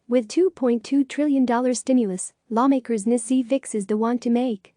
With $2.2 trillion stimulus, lawmakers see fix is the one to make.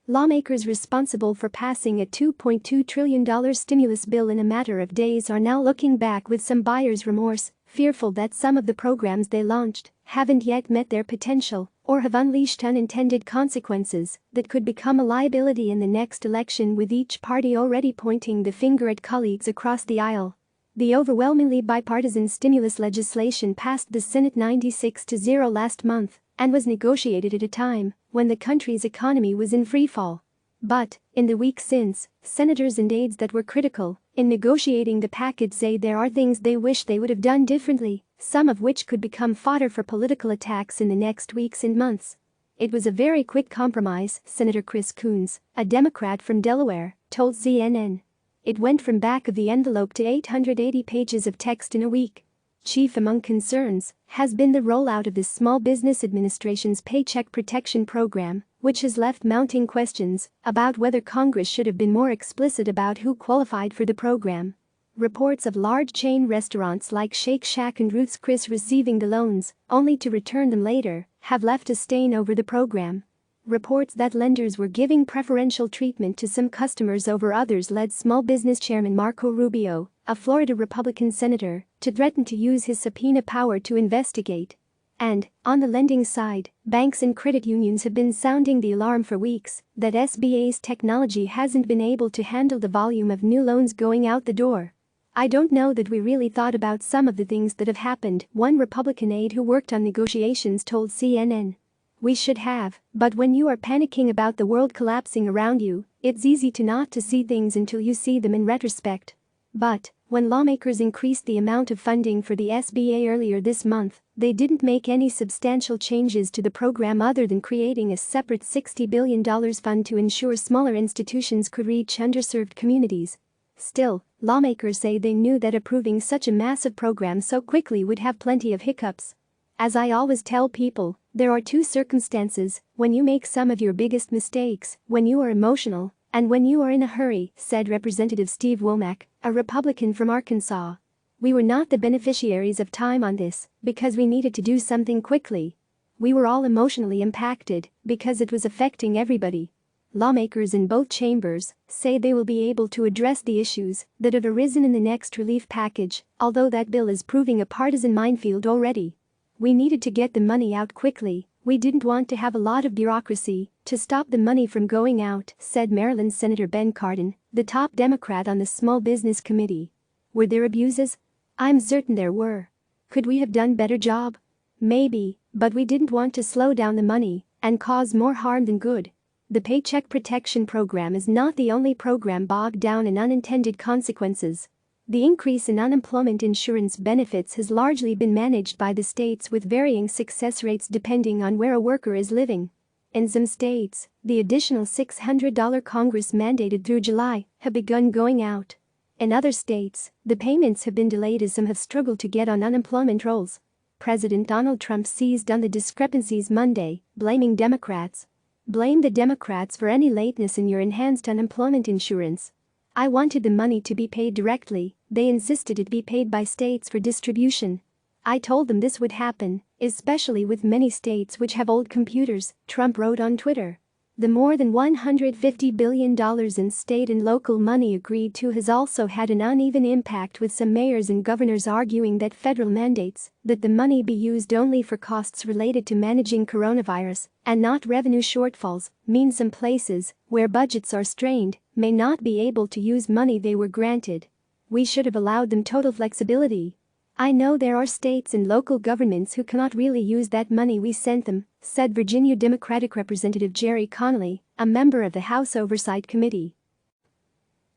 Lawmakers responsible for passing a $2.2 trillion stimulus bill in a matter of days are now looking back with some buyer's remorse, fearful that some of the programs they launched haven't yet met their potential or have unleashed unintended consequences that could become a liability in the next election, with each party already pointing the finger at colleagues across the aisle. The overwhelmingly bipartisan stimulus legislation passed the Senate 96-0 last month and was negotiated at a time when the country's economy was in freefall. But, in the week since, senators and aides that were critical in negotiating the package say there are things they wish they would have done differently, some of which could become fodder for political attacks in the next weeks and months. It was a very quick compromise, Senator Chris Coons, a Democrat from Delaware, told CNN. It went from back of the envelope to 880 pages of text in a week. Chief among concerns has been the rollout of the Small Business Administration's Paycheck Protection Program, which has left mounting questions about whether Congress should have been more explicit about who qualified for the program. Reports of large chain restaurants like Shake Shack and Ruth's Chris receiving the loans, only to return them later, have left a stain over the program. Reports that lenders were giving preferential treatment to some customers over others led Small Business Chairman Marco Rubio, a Florida Republican senator, to threaten to use his subpoena power to investigate. And, on the lending side, banks and credit unions have been sounding the alarm for weeks that SBA's technology hasn't been able to handle the volume of new loans going out the door. I don't know that we really thought about some of the things that have happened, one Republican aide who worked on negotiations told CNN. We should have, but when you are panicking about the world collapsing around you, it's easy to not to see things until you see them in retrospect. But, when lawmakers increased the amount of funding for the SBA earlier this month, they didn't make any substantial changes to the program other than creating a separate $60 billion fund to ensure smaller institutions could reach underserved communities. Still, lawmakers say they knew that approving such a massive program so quickly would have plenty of hiccups. As I always tell people, there are two circumstances when you make some of your biggest mistakes: when you are emotional and when you are in a hurry, said Representative Steve Womack, a Republican from Arkansas. We were not the beneficiaries of time on this because we needed to do something quickly. We were all emotionally impacted because it was affecting everybody. Lawmakers in both chambers say they will be able to address the issues that have arisen in the next relief package, although that bill is proving a partisan minefield already. We needed to get the money out quickly. We didn't want to have a lot of bureaucracy to stop the money from going out, said Maryland Senator Ben Cardin, the top Democrat on the Small Business Committee. Were there abuses? I'm certain there were. Could we have done a better job? Maybe, but we didn't want to slow down the money and cause more harm than good. The Paycheck Protection Program is not the only program bogged down in unintended consequences. The increase in unemployment insurance benefits has largely been managed by the states, with varying success rates depending on where a worker is living. In some states, the additional $600 Congress mandated through July have begun going out. In other states, the payments have been delayed as some have struggled to get on unemployment rolls. President Donald Trump seized on the discrepancies Monday, blaming Democrats. Blame the Democrats for any lateness in your enhanced unemployment insurance. I wanted the money to be paid directly. They insisted it be paid by states for distribution. I told them this would happen, especially with many states which have old computers, Trump wrote on Twitter. The more than $150 billion in state and local money agreed to has also had an uneven impact, with some mayors and governors arguing that federal mandates that the money be used only for costs related to managing coronavirus and not revenue shortfalls mean some places, where budgets are strained, may not be able to use money they were granted. We should have allowed them total flexibility. I know there are states and local governments who cannot really use that money we sent them, said Virginia Democratic Representative Jerry Connolly, a member of the House Oversight Committee.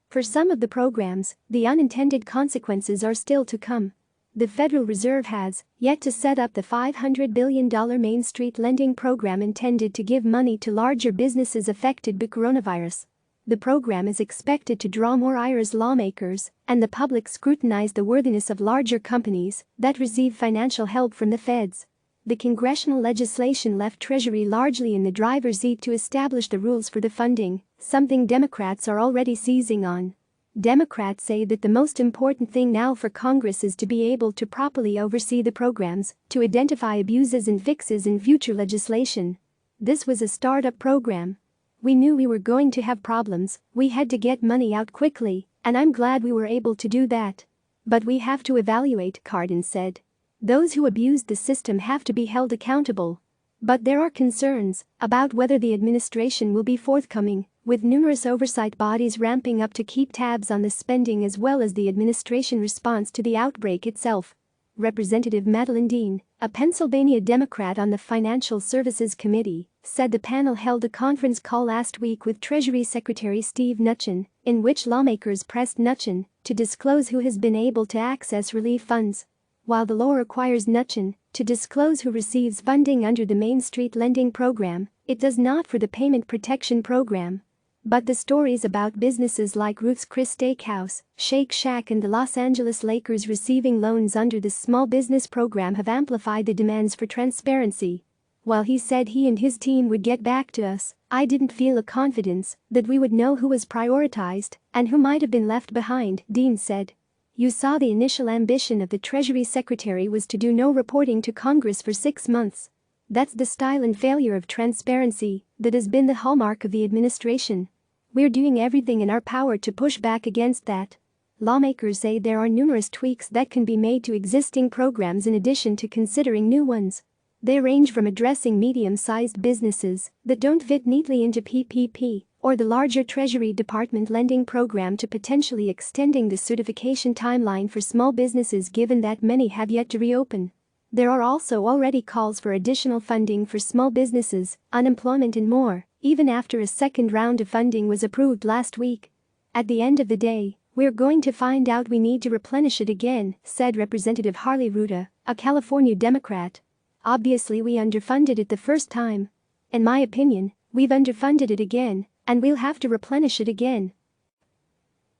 For some of the programs, the unintended consequences are still to come. The Federal Reserve has yet to set up the $500 billion Main Street lending program intended to give money to larger businesses affected by coronavirus. The program is expected to draw more ire as lawmakers and the public scrutinize the worthiness of larger companies that receive financial help from the feds. The congressional legislation left Treasury largely in the driver's seat to establish the rules for the funding, something Democrats are already seizing on. Democrats say that the most important thing now for Congress is to be able to properly oversee the programs, to identify abuses and fixes in future legislation. This was a startup program. We knew we were going to have problems, we had to get money out quickly, and I'm glad we were able to do that. But we have to evaluate, Cardin said. Those who abused the system have to be held accountable. But there are concerns about whether the administration will be forthcoming, with numerous oversight bodies ramping up to keep tabs on the spending as well as the administration response to the outbreak itself. Representative Madeline Dean, a Pennsylvania Democrat on the Financial Services Committee, said the panel held a conference call last week with Treasury Secretary Steve Mnuchin, in which lawmakers pressed Mnuchin to disclose who has been able to access relief funds. While the law requires Mnuchin to disclose who receives funding under the Main Street Lending Program, it does not for the Payment Protection Program. But the stories about businesses like Ruth's Chris Steakhouse, Shake Shack and the Los Angeles Lakers receiving loans under the small business program have amplified the demands for transparency. While he said he and his team would get back to us, I didn't feel a confidence that we would know who was prioritized and who might have been left behind, Dean said. You saw the initial ambition of the Treasury Secretary was to do no reporting to Congress for 6 months. That's the style and failure of transparency that has been the hallmark of the administration. We're doing everything in our power to push back against that. Lawmakers say there are numerous tweaks that can be made to existing programs in addition to considering new ones. They range from addressing medium-sized businesses that don't fit neatly into PPP or the larger Treasury Department lending program to potentially extending the certification timeline for small businesses given that many have yet to reopen. There are also already calls for additional funding for small businesses, unemployment and more, even after a second round of funding was approved last week. At the end of the day, we're going to find out we need to replenish it again, said Representative Harley Ruta, a California Democrat. Obviously we underfunded it the first time. In my opinion, we've underfunded it again, and we'll have to replenish it again.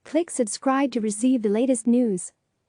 Click subscribe to receive the latest news.